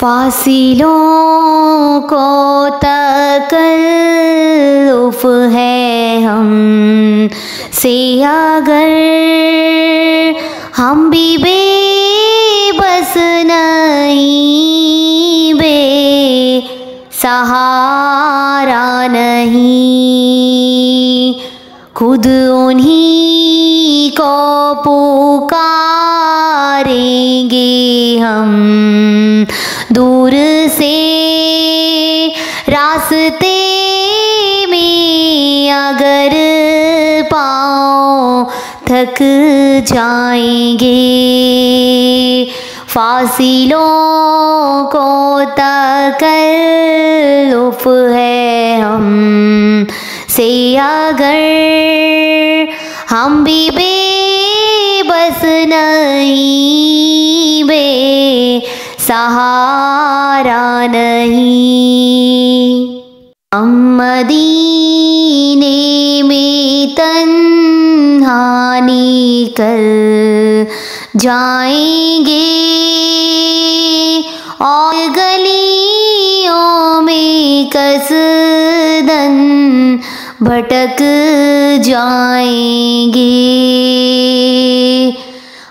फासिलों को तकल्लुफ़ है हम से अगर हम भी बेबस नहीं, बेसहारा नहीं, खुद उन्हीं को पुकारेंगे हम दूर से रास्ते में अगर पाँव थक जाएंगे। फासिलों को तकल्लुफ़ है हम से अगर हम भी बेबस नहीं, बेसहारा नहीं। हम मदीने में तन्हा निकल जाएंगे और गलियों में कसदन भटक जाएंगे।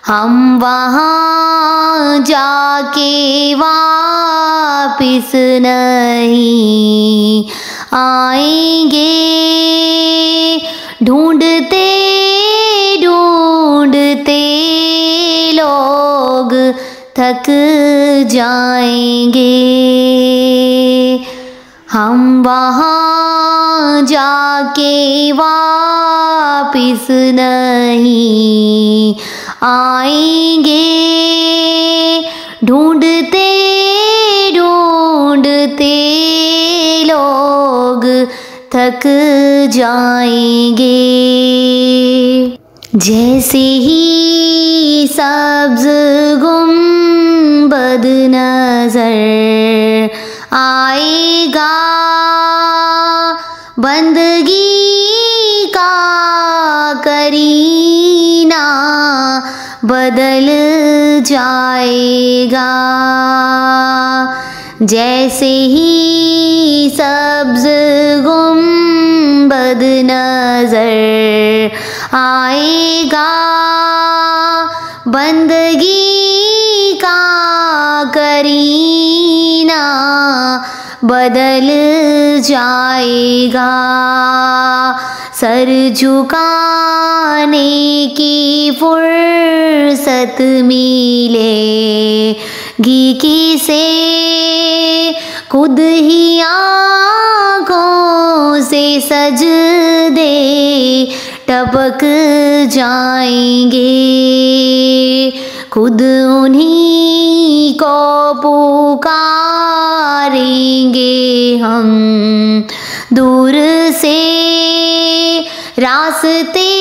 हम वहाँ जाके वापिस नहीं आएंगे, ढूंढते ढूंढते लोग थक जाएंगे। हम वहाँ जाके वापिस नहीं आएंगे, ढूंढते ढूंढते लोग थक जाएंगे। जैसे ही सब्ज़ गुंबद नज़र आएगा, बंदगी का करीना बदल जाएगा। जैसे ही सब्ज़ गुंबद नज़र आएगा, बंदगी का करीना बदल जाएगा। सर झुकाने की फुर्सत मिलेगी किसे, खुद ही आँखों से सजदे टपक जाएंगे। खुद उन्हीं को पुकारेंगे हम दूर से रास्ते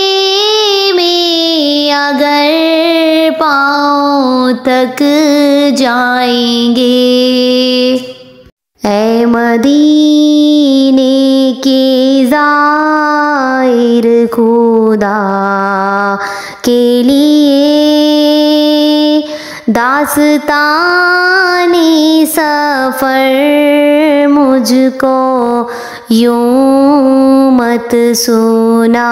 में अगर पाँव थक जाएंगे। ऐ मदीने के ज़ाहिर खुदा के लिए दास्ताने सफ़र मुझको यूं मत सुना।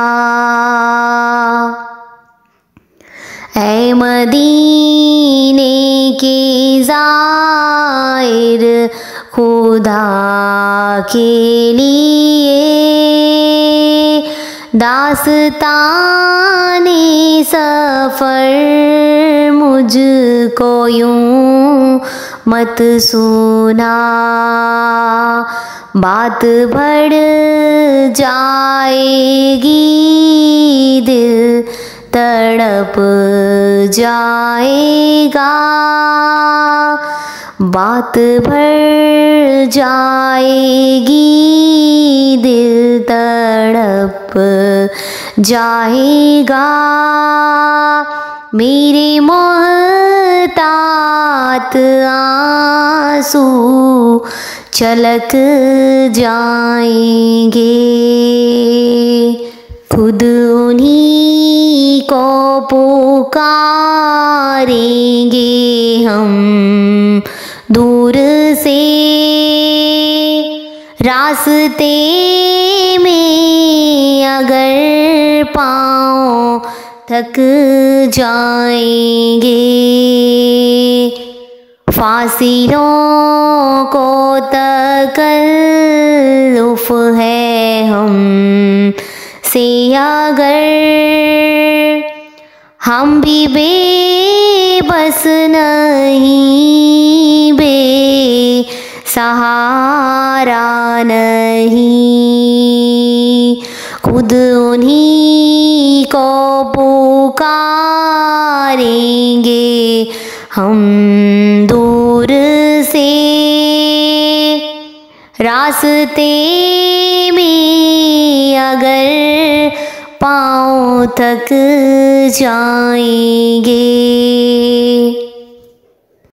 ऐ मदीने के ज़ाहिर खुदा के लिए दास्ताने सफ़र मुझको यूं मत सुना। बात बढ़ जाएगी, दिल तड़प जाएगा। बात बढ़ जाएगी, दिल तड़प जाएगा। मेरे मोहतात आंसू छलक जाएंगे। खुद उन्हीं को पुकारेंगे हम दूर से रास्ते में अगर पाँव थक जाएंगे, फासिलों को तकल्लुफ़ है हम से अगर, हम भी बेबस नहीं, बेसहारा नहीं, खुद उन्हीं को पुकारेंगे हम दूर से, रास्ते में अगर पाँव थक जाएंगे।